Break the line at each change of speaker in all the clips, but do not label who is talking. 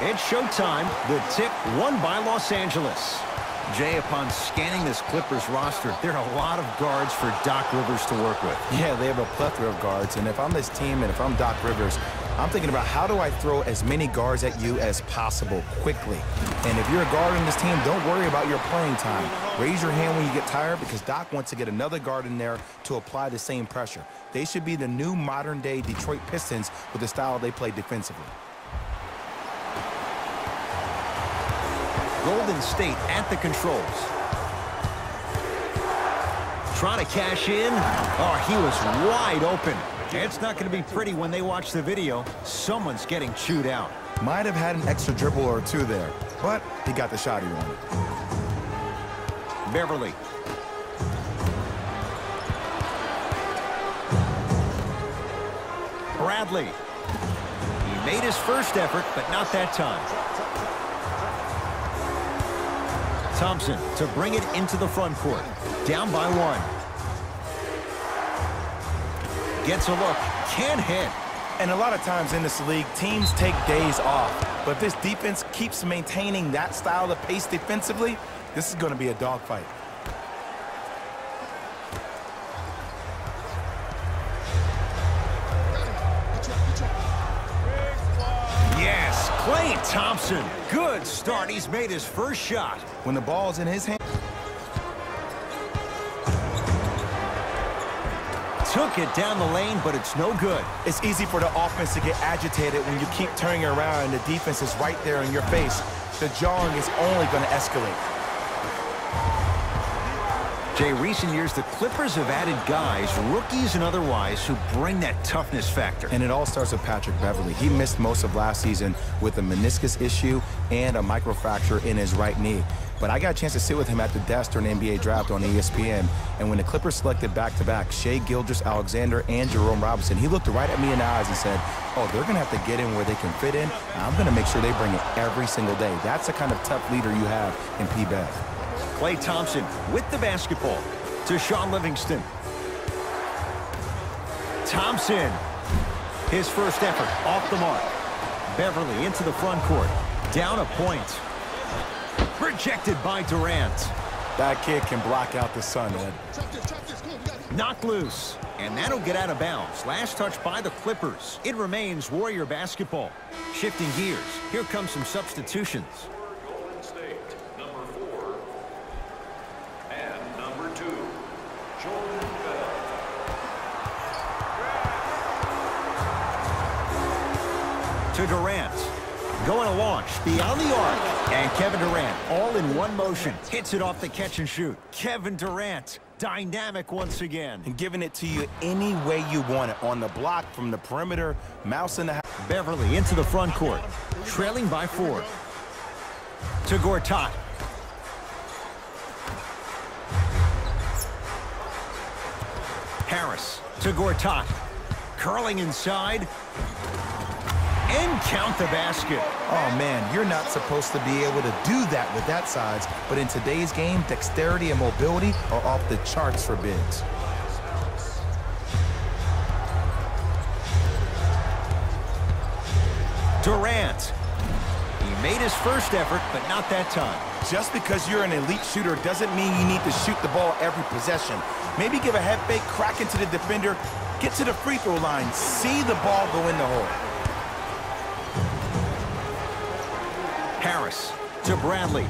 It's showtime. The tip won by Los Angeles.
Jay, upon scanning this Clippers roster, there are a lot of guards for Doc Rivers to work with.
Yeah, they have a plethora of guards, and if I'm this team and if I'm Doc Rivers, I'm thinking about how do I throw as many guards at you as possible quickly. And if you're a guard in this team, don't worry about your playing time. Raise your hand when you get tired because Doc wants to get another guard in there to apply the same pressure. They should be the new modern-day Detroit Pistons with the style they play defensively.
Golden State at the controls. Trying to cash in. Oh, he was wide open. It's not going to be pretty when they watch the video. Someone's getting chewed out.
Might have had an extra dribble or two there, but he got the shot he wanted.
Beverly. Bradley. He made his first effort, but not that time. Thompson to bring it into the front court. Down by one. Gets a look. Can't hit.
And a lot of times in this league, teams take days off. But if this defense keeps maintaining that style of pace defensively, this is going to be a dogfight.
Yes, Klay Thompson. Good start. He's made his first shot.
When the ball's in his hand.
Took it down the lane, but it's no good.
It's easy for the offense to get agitated when you keep turning around and the defense is right there in your face. The jarring is only going to escalate.
Jay, recent years, the Clippers have added guys, rookies and otherwise, who bring that toughness factor.
And it all starts with Patrick Beverly. He missed most of last season with a meniscus issue and a microfracture in his right knee. But I got a chance to sit with him at the desk during the NBA draft on ESPN. And when the Clippers selected back-to-back Shai Gilgeous-Alexander and Jerome Robinson, he looked right at me in the eyes and said, oh, they're going to have to get in where they can fit in. I'm going to make sure they bring it every single day. That's the kind of tough leader you have in P-Bev.
Klay Thompson with the basketball to Shaun Livingston. Thompson, his first effort off the mark. Beverly into the front court. Down a point. Rejected by Durant.
That kid can block out the sun, Ed.
Knocked loose. And that'll get out of bounds. Last touch by the Clippers. It remains Warrior basketball. Shifting gears. Here come some substitutions.
Golden State, number 4. And number 2, Jordan Bell.
To Durant. Going to launch beyond the arc. And Kevin Durant, all in one motion, hits it off the catch and shoot. Kevin Durant, dynamic once again.
And giving it to you any way you want it. On the block, from the perimeter, mouse in the house.
Beverly into the front court, trailing by 4. To Gortat. Harris to Gortat. Curling inside. And count the basket.
Oh, man, you're not supposed to be able to do that with that size. But in today's game, dexterity and mobility are off the charts for bigs.
Durant. He made his first effort, but not that time.
Just because you're an elite shooter doesn't mean you need to shoot the ball every possession. Maybe give a head fake, crack into the defender, get to the free throw line, see the ball go in the hole.
Harris to Bradley.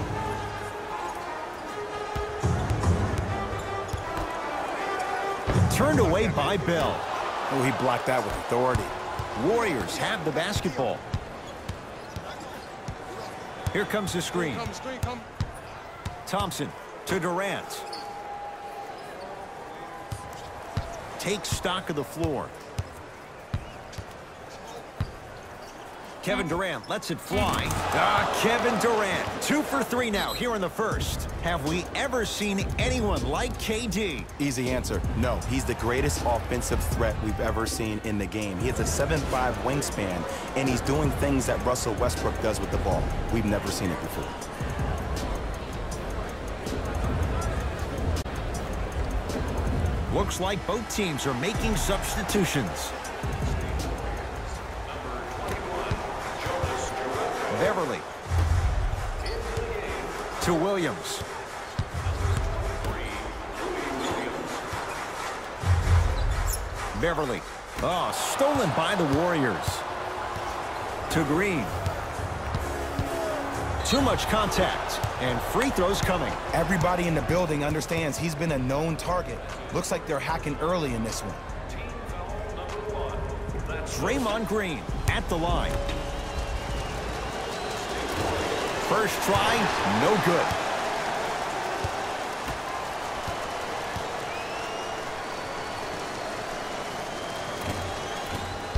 Turned away by Bell.
Oh, he blocked that with authority.
Warriors have the basketball. Here comes the screen. Thompson to Durant. Takes stock of the floor. Kevin Durant lets it fly. Kevin Durant, 2 for 3 now here in the first. Have we ever seen anyone like KD?
Easy answer, no. He's the greatest offensive threat we've ever seen in the game. He has a 7'5" wingspan, and he's doing things that Russell Westbrook does with the ball. We've never seen it before.
Looks like both teams are making substitutions. Beverly. To Williams. Beverly. Oh, stolen by the Warriors. To Green. Too much contact, and free throws coming.
Everybody in the building understands he's been a known target. Looks like they're hacking early in this one.
Draymond Green at the line. First try, no good.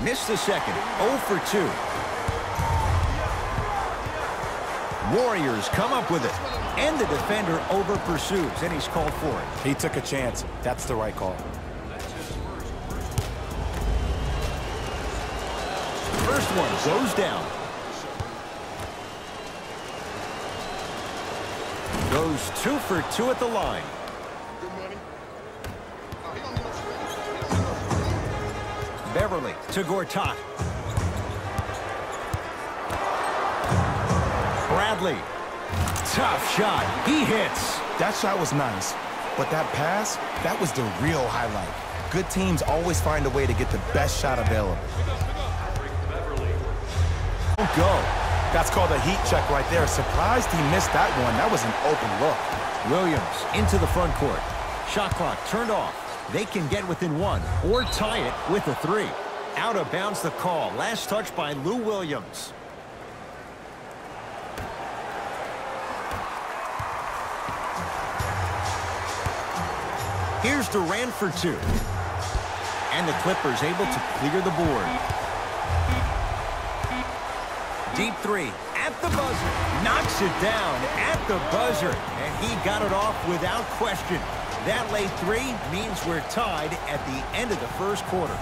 Missed the second, 0 for 2. Warriors come up with it, and the defender over pursues, and he's called for it.
He took a chance. That's the right call.
First one goes down. Goes 2 for 2 at the line. Beverly to Gortat. Bradley. Tough shot. He hits.
That shot was nice, but that pass, that was the real highlight. Good teams always find a way to get the best shot available.
Don't go.
That's called a heat check right there. Surprised he missed that one. That was an open look.
Williams into the front court. Shot clock turned off. They can get within 1 or tie it with a 3. Out of bounds the call. Last touch by Lou Williams. Here's Durant for 2. And the Clippers able to clear the board. Deep 3 at the buzzer. Knocks it down at the buzzer. And he got it off without question. That late 3 means we're tied at the end of the first quarter.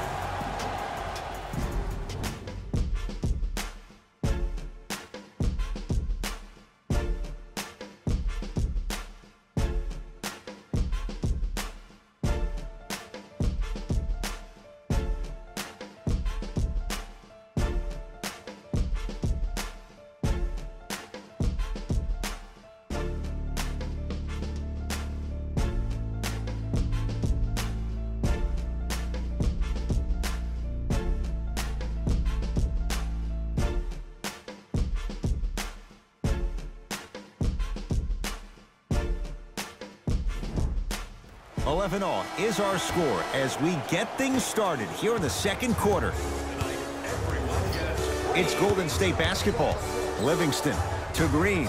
All is our score as we get things started here in the second quarter. It's Golden State basketball. Livingston to Green.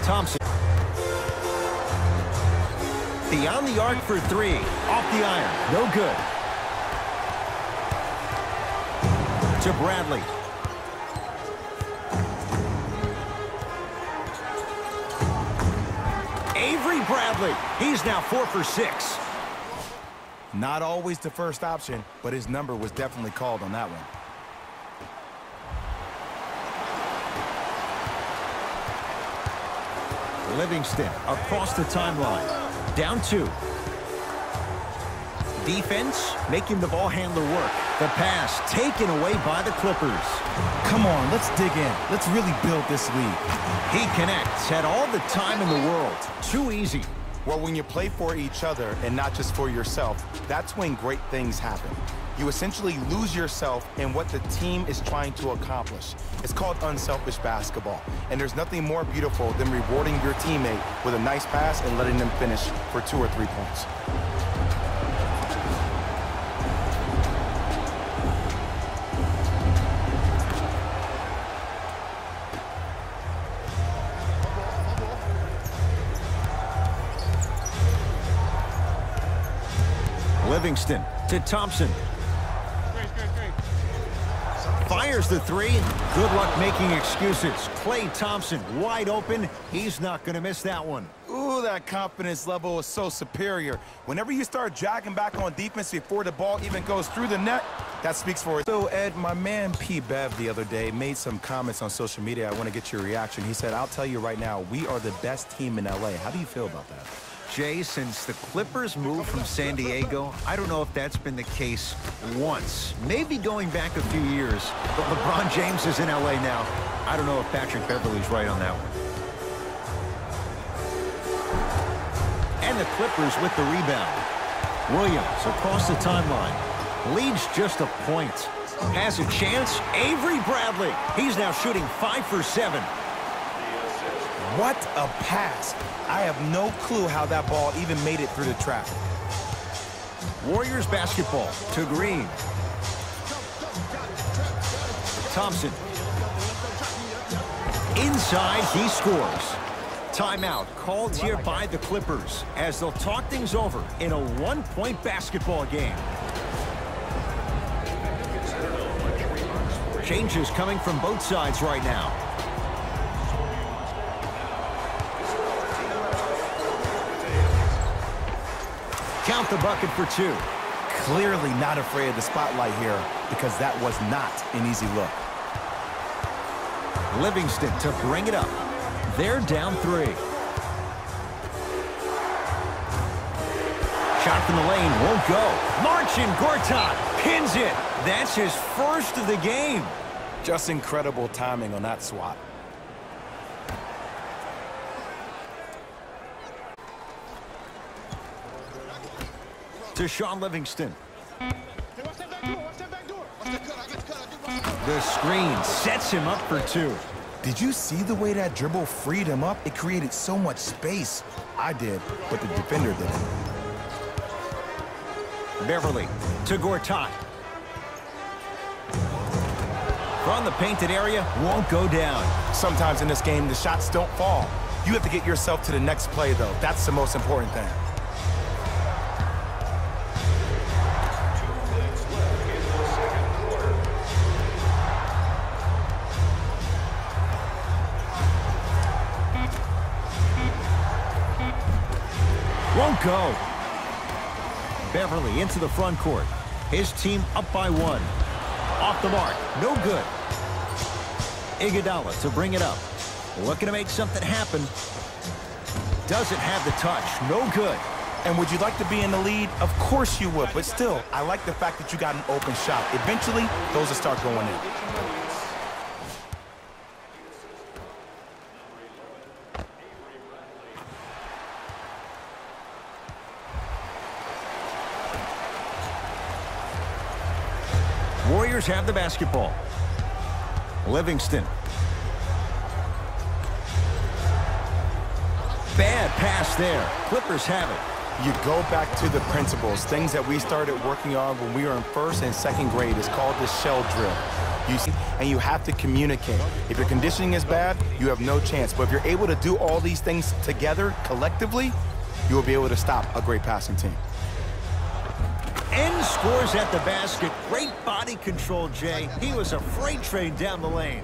Thompson. Beyond the arc for 3. Off the iron. No good. To Bradley. Bradley. He's now 4 for 6.
Not always the first option, but his number was definitely called on that one.
Livingston across the timeline. Down 2. Defense making the ball handler work. The pass taken away by the Clippers.
Come on, let's dig in. Let's really build this lead.
He connects. Had all the time in the world. Too easy.
Well, when you play for each other and not just for yourself, that's when great things happen. You essentially lose yourself in what the team is trying to accomplish. It's called unselfish basketball. And there's nothing more beautiful than rewarding your teammate with a nice pass and letting them finish for 2 or 3 points.
Livingston to Thompson. Fires the 3. Good luck making excuses. Klay Thompson wide open. He's not going to miss that one.
Ooh, that confidence level is so superior. Whenever you start dragging back on defense before the ball even goes through the net, that speaks for it. So, Ed, my man P. Bev the other day made some comments on social media. I want to get your reaction. He said, I'll tell you right now, we are the best team in LA. How do you feel about that?
Jay, since the Clippers moved from San Diego, I don't know if that's been the case once. Maybe going back a few years, but LeBron James is in LA now. I don't know if Patrick Beverley's right on that one. And the Clippers with the rebound. Williams across the timeline. Leads just a point. Has a chance. Avery Bradley. He's now shooting 5 for 7.
What a pass. I have no clue how that ball even made it through the traffic.
Warriors basketball to Green. Thompson. Inside, he scores. Timeout called here by the Clippers as they'll talk things over in a one-point basketball game. Changes coming from both sides right now. Count the bucket for 2.
Clearly not afraid of the spotlight here because that was not an easy look.
Livingston to bring it up. They're down 3. Shot from the lane won't go. Marcin Gortat pins it. That's his first of the game.
Just incredible timing on that swat.
To Shaun Livingston. The screen sets him up for 2.
Did you see the way that dribble freed him up? It created so much space. I did, but the defender didn't.
Beverley to Gortat. From the painted area, won't go down.
Sometimes in this game, the shots don't fall. You have to get yourself to the next play, though. That's the most important thing.
Won't go. Beverley into the front court. His team up by 1. Off the mark. No good. Iguodala to bring it up. Looking to make something happen. Doesn't have the touch. No good.
And would you like to be in the lead? Of course you would, but still, I like the fact that you got an open shot. Eventually, those will start going in.
Warriors have the basketball. Livingston. Bad pass there. Clippers have it.
You go back to the principles, things that we started working on when we were in 1st and 2nd grade. It's called the shell drill. You see, and you have to communicate. If your conditioning is bad, you have no chance. But if you're able to do all these things together, collectively, you will be able to stop a great passing team.
And scores at the basket. Great body control, Jay. He was a freight train down the lane.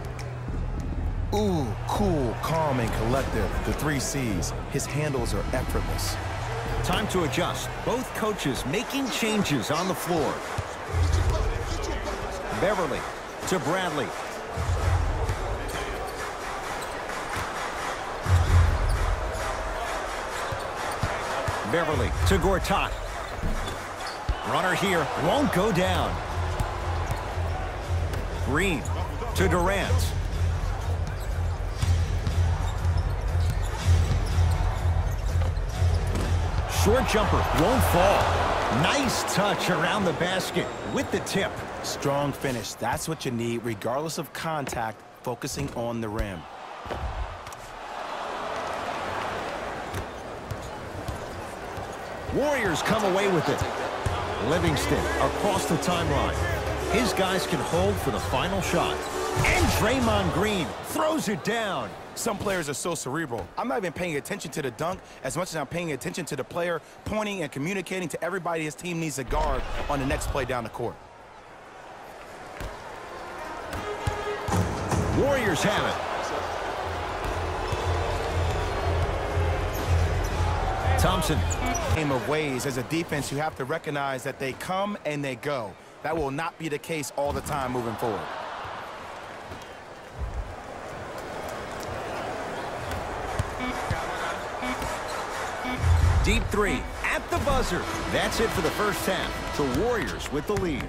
Ooh, cool, calm, and collective. The 3 C's. His handles are effortless.
Time to adjust. Both coaches making changes on the floor. Beverley to Bradley. Beverley to Gortat. Runner here, won't go down. Green to Durant. Short jumper, won't fall. Nice touch around the basket with the tip.
Strong finish, that's what you need, regardless of contact, focusing on the rim.
Warriors come away with it. Livingston across the timeline. His guys can hold for the final shot. And Draymond Green throws it down.
Some players are so cerebral. I'm not even paying attention to the dunk as much as I'm paying attention to the player pointing and communicating to everybody his team needs to guard on the next play down the court.
Warriors have it. Thompson.
Game of ways. As a defense, you have to recognize that they come and they go. That will not be the case all the time moving forward.
Deep three at the buzzer. That's it for the first half. The Warriors with the lead.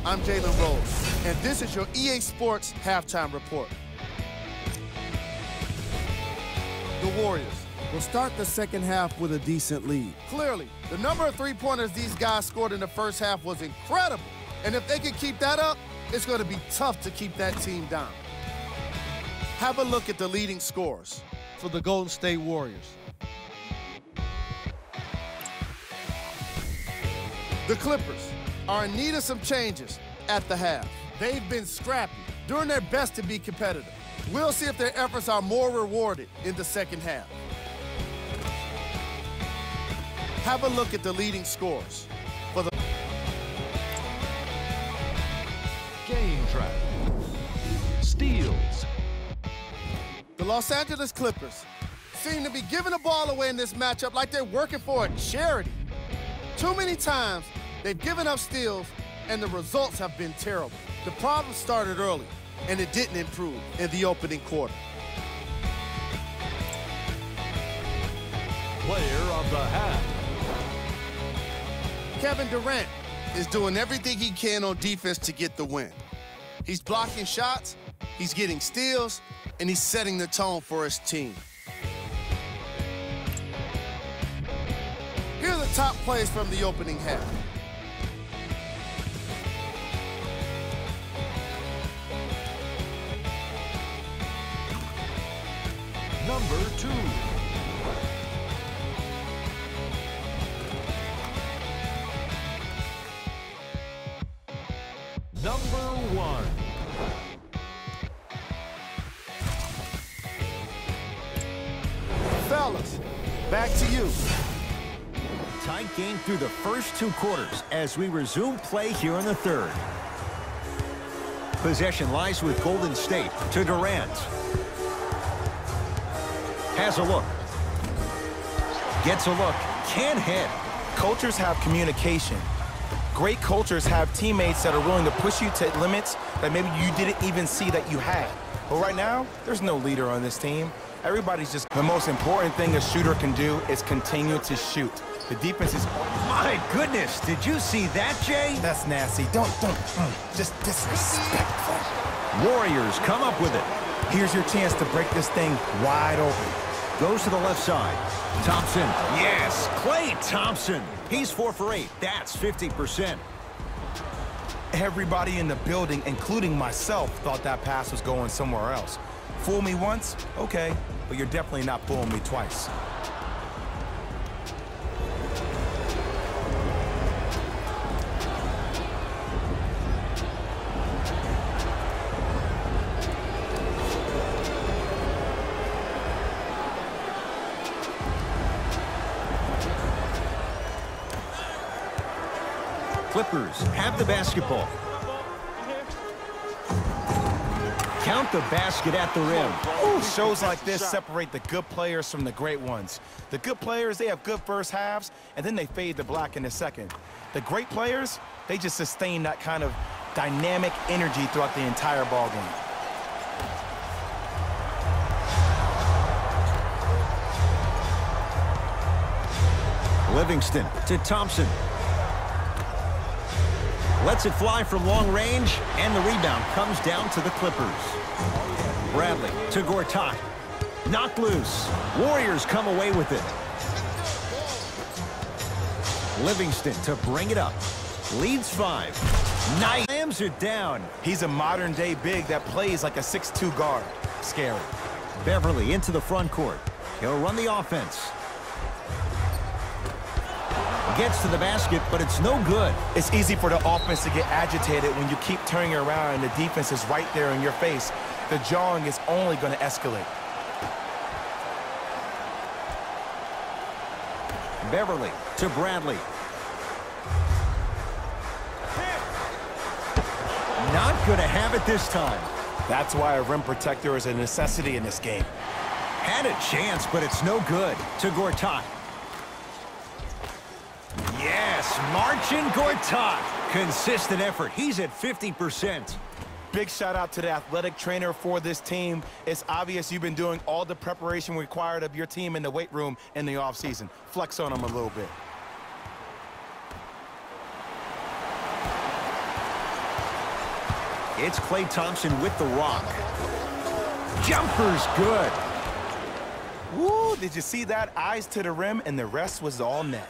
I'm Jalen Rose, and this is your EA Sports Halftime Report. The Warriors will start the second half with a decent lead. Clearly, the number of three-pointers these guys scored in the first half was incredible, and if they can keep that up, it's going to be tough to keep that team down. Have a look at the leading scorers for the Golden State Warriors. The Clippers are in need of some changes at the half. They've been scrappy, doing their best to be competitive. We'll see if their efforts are more rewarded in the second half. Have a look at the leading scorers for the
Game track. Steals.
The Los Angeles Clippers seem to be giving the ball away in this matchup like they're working for a charity. Too many times, they've given up steals, and the results have been terrible. The problem started early, and it didn't improve in the opening quarter.
Player of the half.
Kevin Durant is doing everything he can on defense to get the win. He's blocking shots, he's getting steals, and he's setting the tone for his team. Here are the top plays from the opening half.
Number 2. Number 1.
Fellas, back to you.
Tight game through the first two quarters as we resume play here in the third. Possession lies with Golden State to Durant. Has a look. Gets a look. Can't hit.
Cultures have communication. Great cultures have teammates that are willing to push you to limits that maybe you didn't even see that you had. But right now, there's no leader on this team. Everybody's just... The most important thing a shooter can do is continue to shoot. The defense is...
My goodness, did you see that, Jay?
That's nasty. Don't. Just disrespectful.
Warriors come up with it.
Here's your chance to break this thing wide open.
Goes to the left side. Thompson. Yes, Klay Thompson. He's 4 for 8. That's 50%.
Everybody in the building, including myself, thought that pass was going somewhere else. Fool me once? Okay. But you're definitely not fooling me twice.
Clippers have the basketball. Count the basket at the rim.
Ooh, shows like this separate the good players from the great ones. The good players, they have good first halves, and then they fade to black in the second. The great players, they just sustain that kind of dynamic energy throughout the entire ball game.
Livingston to Thompson. Lets it fly from long range, and the rebound comes down to the Clippers. Bradley to Gortat. Knocked loose. Warriors come away with it. Livingston to bring it up. Leads 5. Nice. Slams it down.
He's a modern-day big that plays like a 6'2" guard. Scary.
Beverly into the front court. He'll run the offense. gets to the basket, but it's no good.
It's easy for the offense to get agitated when you keep turning around and the defense is right there in your face. The jawing is only going to escalate.
Beverly to Bradley. Not going to have it this time.
That's why a rim protector is a necessity in this game.
Had a chance, but it's no good. To Gortat. Yes, Marcin Gortat. Consistent effort. He's at 50%.
Big shout out to the athletic trainer for this team. It's obvious you've been doing all the preparation required of your team in the weight room in the offseason. Flex on them a little bit.
It's Klay Thompson with the rock. Jumper's good.
Woo, did you see that? Eyes to the rim, and the rest was all net.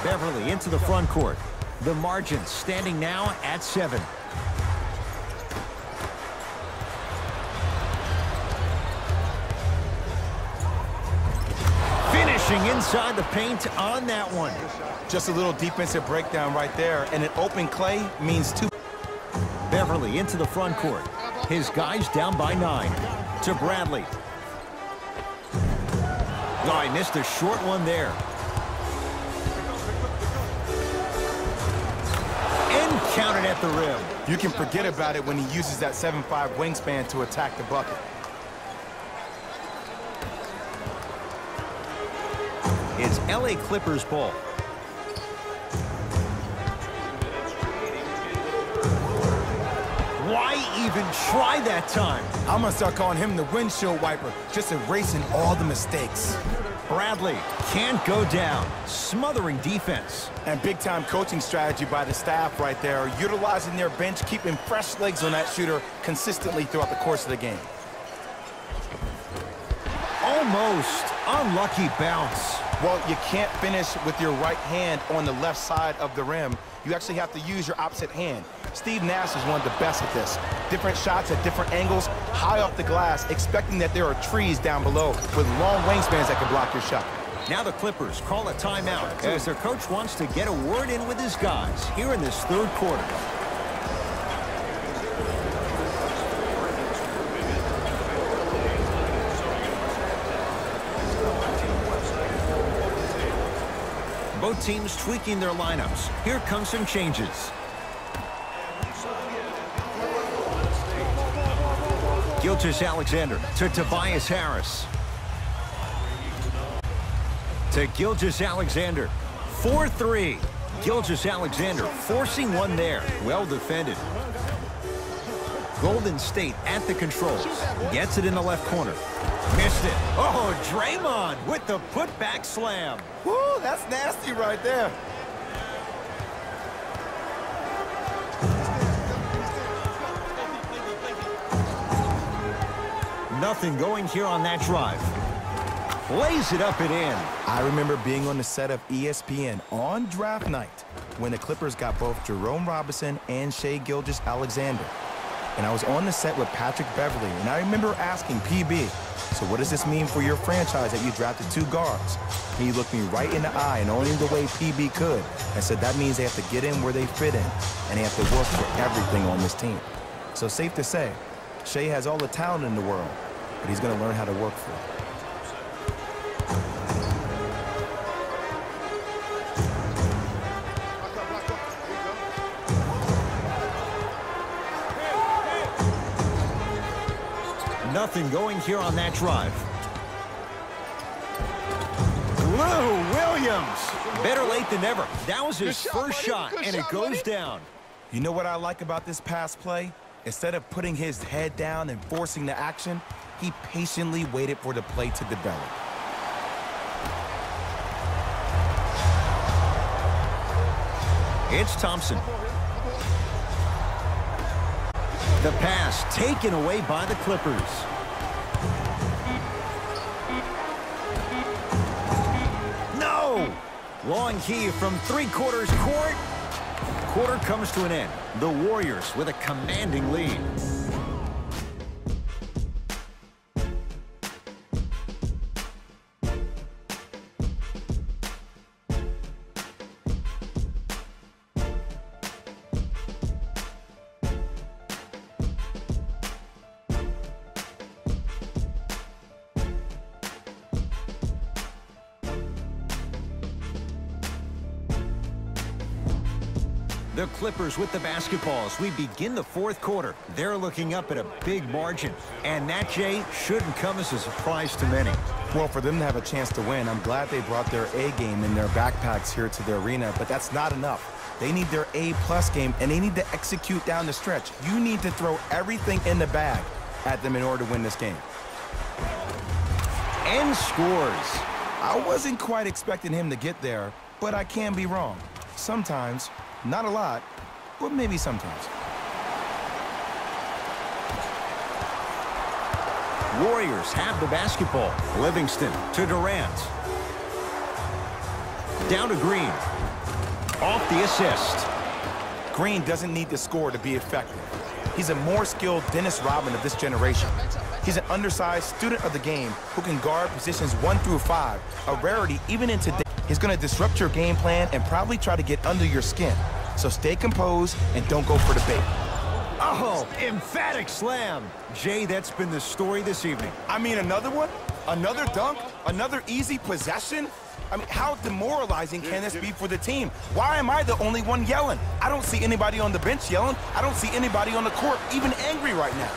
Beverly into the front court. The margin standing now at 7. Finishing inside the paint on that one.
Just a little defensive breakdown right there, and an open Klay means 2.
Beverly into the front court. His guys down by 9. To Bradley. Oh, he missed a short one there. And counted at the rim.
You can forget about it when he uses that 7'5" wingspan to attack the bucket.
It's LA Clippers ball. Why even try that time?
I'm going to start calling him the windshield wiper, just erasing all the mistakes.
Bradley can't go down, smothering defense.
And big-time coaching strategy by the staff right there, utilizing their bench, keeping fresh legs on that shooter consistently throughout the course of the game.
Almost unlucky bounce.
Well, you can't finish with your right hand on the left side of the rim. You actually have to use your opposite hand. Steve Nash is one of the best at this. Different shots at different angles, high off the glass, expecting that there are trees down below with long wingspans that can block your shot.
Now the Clippers call a timeout as their coach wants to get a word in with his guys here in this third quarter. Both teams tweaking their lineups. Here come some changes. Gilgeous-Alexander to Tobias Harris. To Gilgeous-Alexander. 4-3. Gilgeous-Alexander forcing one there. Well defended. Golden State at the controls. Gets it in the left corner. Missed it. Oh, Draymond with the putback slam.
Woo, that's nasty right there.
Nothing going here on that drive. Lays it up and in.
I remember being on the set of ESPN on draft night when the Clippers got both Jerome Robinson and Shai Gilgeous-Alexander. And I was on the set with Patrick Beverly, and I remember asking PB, so what does this mean for your franchise that you drafted 2 guards? And he looked me right in the eye, and only the way PB could, and said that means they have to get in where they fit in, and they have to work for everything on this team. So safe to say, Shai has all the talent in the world, but he's going to learn how to work for it.
Nothing going here on that drive. Lou Williams. Better late than never. That was his first shot, and it goes down.
You know what I like about this pass play? Instead of putting his head down and forcing the action, he patiently waited for the play to develop.
It's Thompson. The pass taken away by the Clippers. No! Long key from 3/4 court. Quarter comes to an end. The Warriors with a commanding lead. The Clippers with the basketball as we begin the fourth quarter. They're looking up at a big margin. And that, Jay, shouldn't come as a surprise to many.
Well, for them to have a chance to win, I'm glad they brought their A game in their backpacks here to the arena, but that's not enough. They need their A+ game, and they need to execute down the stretch. You need to throw everything in the bag at them in order to win this game.
And scores.
I wasn't quite expecting him to get there, but I can be wrong. Sometimes, not a lot, but maybe sometimes.
Warriors have the basketball. Livingston to Durant. Down to Green. Off the assist.
Green doesn't need to score to be effective. He's a more skilled Dennis Rodman of this generation. He's an undersized student of the game who can guard positions 1 through 5, a rarity even in today. He's going to disrupt your game plan and probably try to get under your skin. So stay composed and don't go for the bait.
Oh, emphatic slam. Jay, that's been the story this evening.
I mean, another one? Another dunk? Another easy possession? I mean, how demoralizing can this be for the team? Why am I the only one yelling? I don't see anybody on the bench yelling. I don't see anybody on the court even angry right now.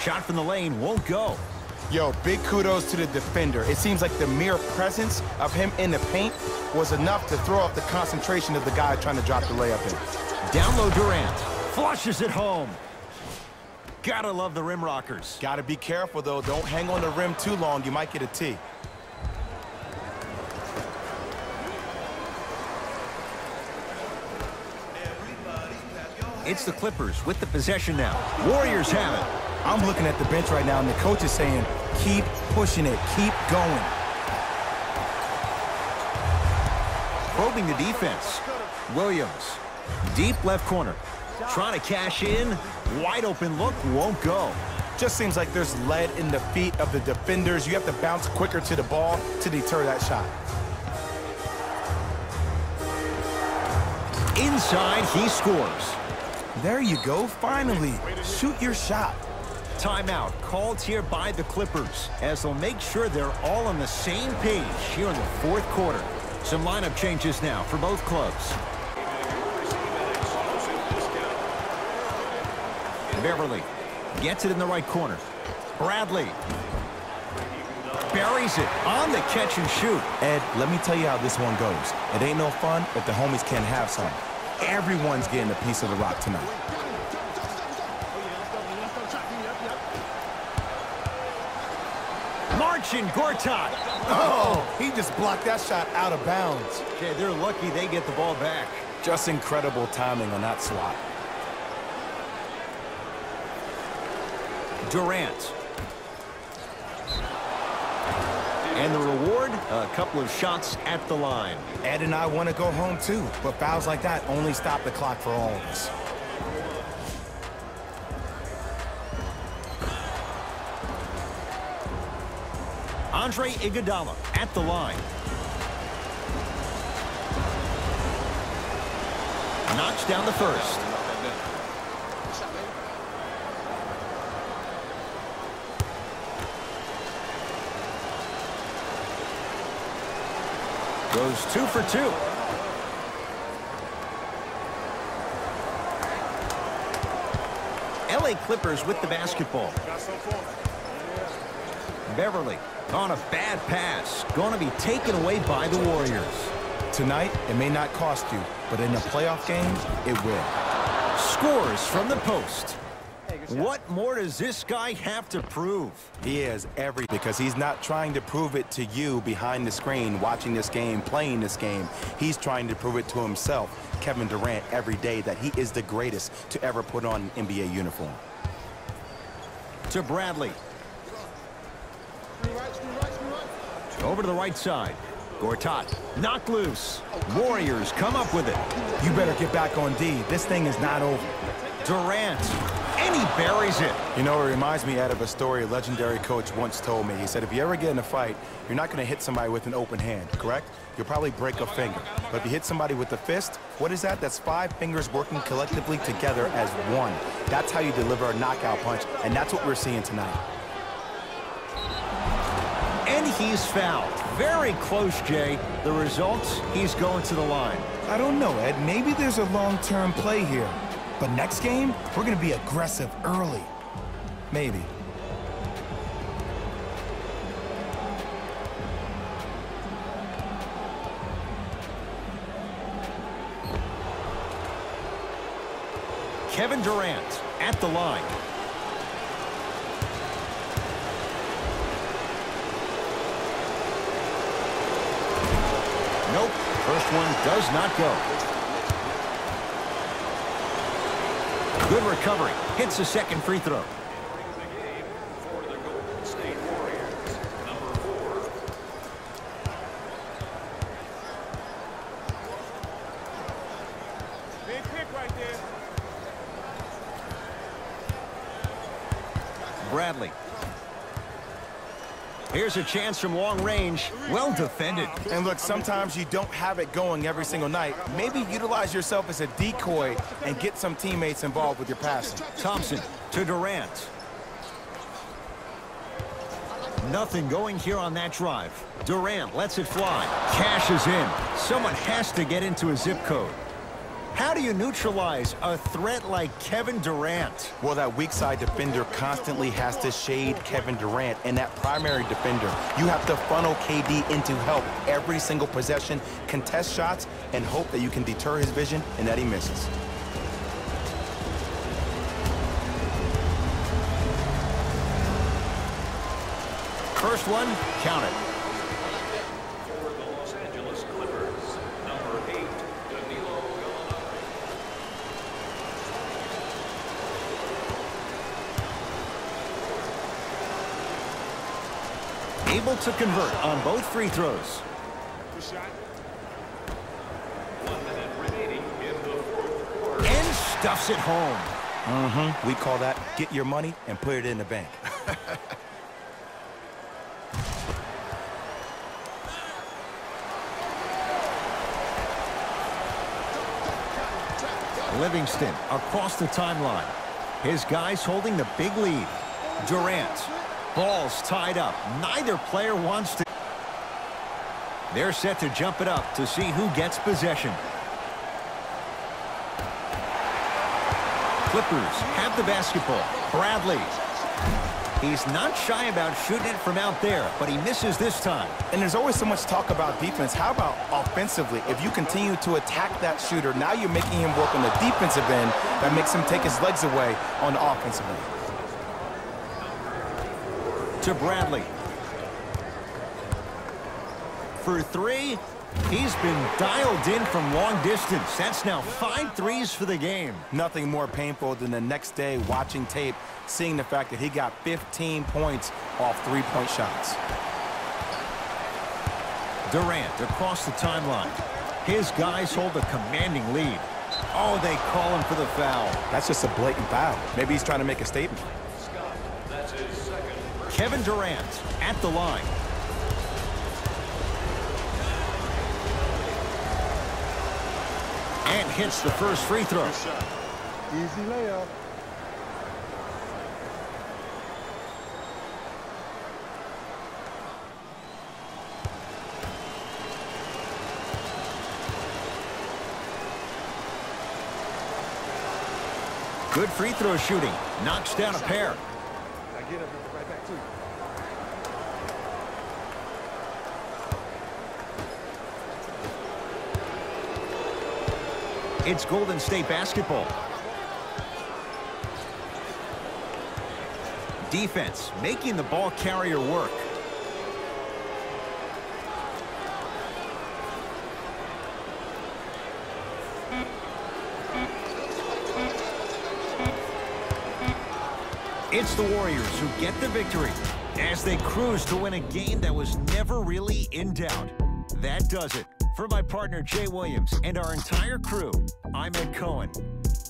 Shot from the lane won't go.
Yo, big kudos to the defender. It seems like the mere presence of him in the paint was enough to throw off the concentration of the guy trying to drop the layup in.
Down low Durant. Flushes it home. Gotta love the rim rockers.
Gotta be careful, though. Don't hang on the rim too long. You might get a tee.
It's the Clippers with the possession now. Warriors have it.
I'm looking at the bench right now, and the coach is saying, keep pushing it, keep going.
Probing the defense. Williams. Deep left corner. Trying to cash in. Wide open look won't go.
Just seems like there's lead in the feet of the defenders. You have to bounce quicker to the ball to deter that shot.
Inside, he scores.
There you go, finally. Shoot your shot.
Timeout called here by the Clippers as they'll make sure they're all on the same page here in the fourth quarter. Some lineup changes now for both clubs. Beverly gets it in the right corner. Bradley buries it on the catch and shoot.
Ed, let me tell you how this one goes. It ain't no fun if the homies can't have some. Everyone's getting a piece of the rock tonight.
Marcin Gortat.
Oh, he just blocked that shot out of bounds.
Okay, they're lucky they get the ball back.
Just incredible timing on that swat.
Durant. And the reward, a couple of shots at the line.
Ed and I want to go home too, but fouls like that only stop the clock for all of us.
Andre Iguodala at the line. Knocks down the first. Goes 2 for 2. LA Clippers with the basketball. Beverly on a bad pass. Going to be taken away by the Warriors.
Tonight, it may not cost you, but in a playoff game, it will.
Scores from the post. What more does this guy have to prove?
He is because he's not trying to prove it to you behind the screen, watching this game, playing this game. He's trying to prove it to himself, Kevin Durant, every day that he is the greatest to ever put on an NBA uniform.
To Bradley. Over to the right side. Gortat knocked loose. Warriors come up with it.
You better get back on D. This thing is not over.
Durant. And he buries it.
You know, it reminds me of a story a legendary coach once told me. He said, if you ever get in a fight, you're not going to hit somebody with an open hand, correct? You'll probably break a finger. But if you hit somebody with a fist, what is that? That's 5 fingers working collectively together as one. That's how you deliver a knockout punch, and that's what we're seeing tonight.
And he's fouled. Very close, Jay. The results, he's going to the line.
I don't know, Ed. Maybe there's a long-term play here. But next game, we're going to be aggressive early. Maybe.
Kevin Durant at the line. Nope. First one does not go. Good recovery. Hits the second free throw.
Big pick right there.
Bradley. Here's a chance from long range. Well defended.
And look, sometimes you don't have it going every single night. Maybe utilize yourself as a decoy and get some teammates involved with your passing.
Thompson to Durant. Nothing going here on that drive. Durant lets it fly. Cashes in. Someone has to get into a zip code. How do you neutralize a threat like Kevin Durant?
Well, that weak side defender constantly has to shade Kevin Durant, and that primary defender, you have to funnel KD into help every single possession, contest shots, and hope that you can deter his vision and that he misses.
First one, count it.
For the Los Angeles Clippers, number 8, Danilo Gallinari.
Able to convert on both free throws.
Good shot.
1 minute remaining in the fourth quarter.
And stuffs it home.
We call that get your money and put it in the bank.
Livingston across the timeline. His guys holding the big lead. Durant. Ball's tied up. Neither player wants to. They're set to jump it up to see who gets possession. Clippers have the basketball. Bradley. He's not shy about shooting it from out there, but he misses this time.
And there's always so much talk about defense. How about offensively? If you continue to attack that shooter, now you're making him work on the defensive end. That makes him take his legs away on the offensive end.
To Bradley. For three, he's been dialed in from long distance. That's now 5 threes for the game.
Nothing more painful than the next day watching tape, seeing the fact that he got 15 points off three-point shots.
Durant across the timeline. His guys hold a commanding lead. Oh, they call him for the foul.
That's just a blatant foul. Maybe he's trying to make a statement.
Scott, that's his second.
Kevin Durant at the line. And hits the first free throw.
Easy layup.
Good free throw shooting. Knocks down a pair.
I get him right back to you.
It's Golden State basketball. Defense making the ball carrier work. It's the Warriors who get the victory as they cruise to win a game that was never really in doubt. That does it. For my partner, Jay Williams, and our entire crew, I'm Ed Cohen.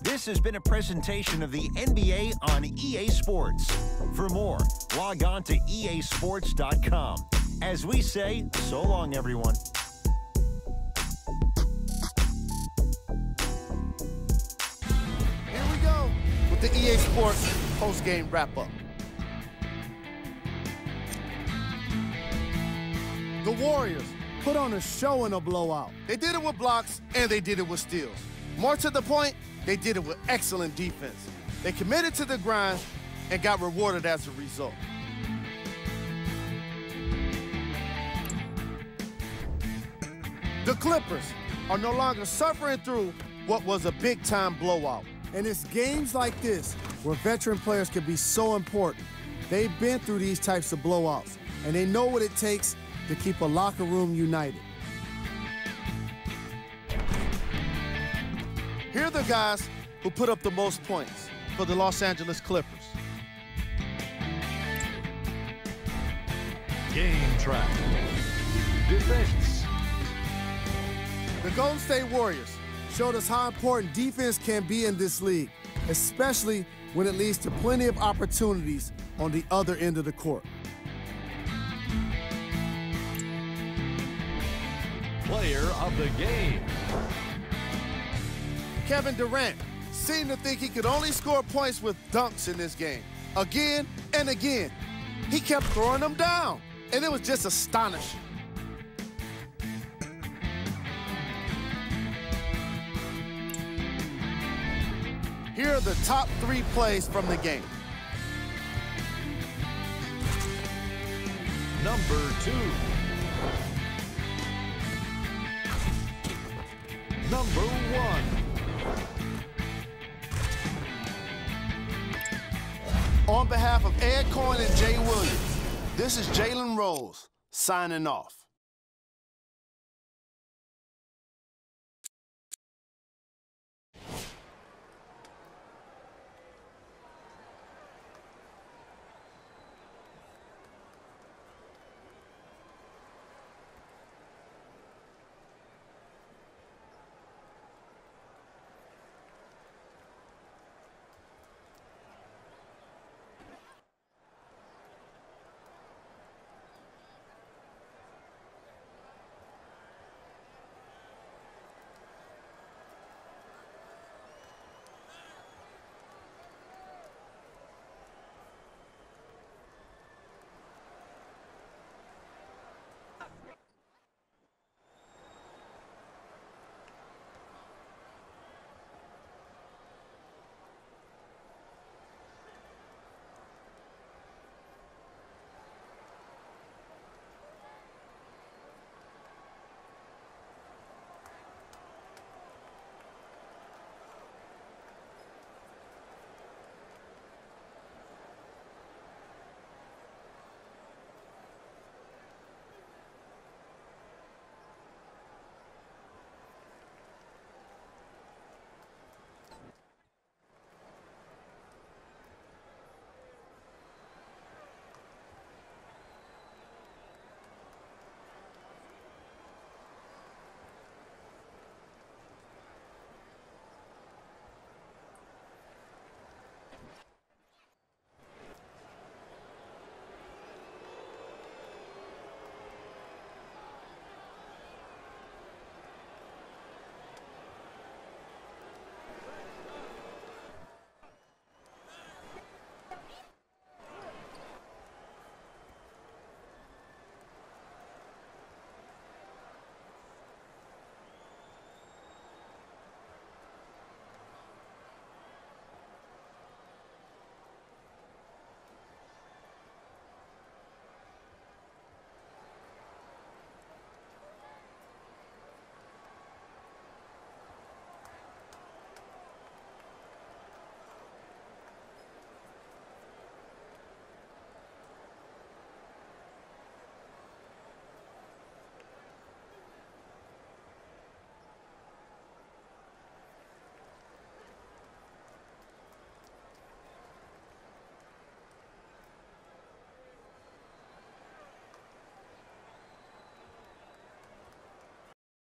This has been a presentation of the NBA on EA Sports. For more, log on to easports.com. As we say, so long, everyone.
Here we go with the EA Sports post-game wrap-up. The Warriors put on a show in a blowout. They did it with blocks, and they did it with steals. More to the point, they did it with excellent defense. They committed to the grind and got rewarded as a result. The Clippers are no longer suffering through what was a big-time blowout. And it's games like this where veteran players can be so important. They've been through these types of blowouts, and they know what it takes to keep a locker room united. Here are the guys who put up the most points for the Los Angeles Clippers.
Game track. Defense.
The Golden State Warriors showed us how important defense can be in this league, especially when it leads to plenty of opportunities on the other end of the court.
Player of the game.
Kevin Durant seemed to think he could only score points with dunks in this game. Again and again, he kept throwing them down, and it was just astonishing. Here are the top 3 plays from the game.
Number 2. Number 1.
On behalf of Ed Cohen and Jay Williams, this is Jalen Rose signing off.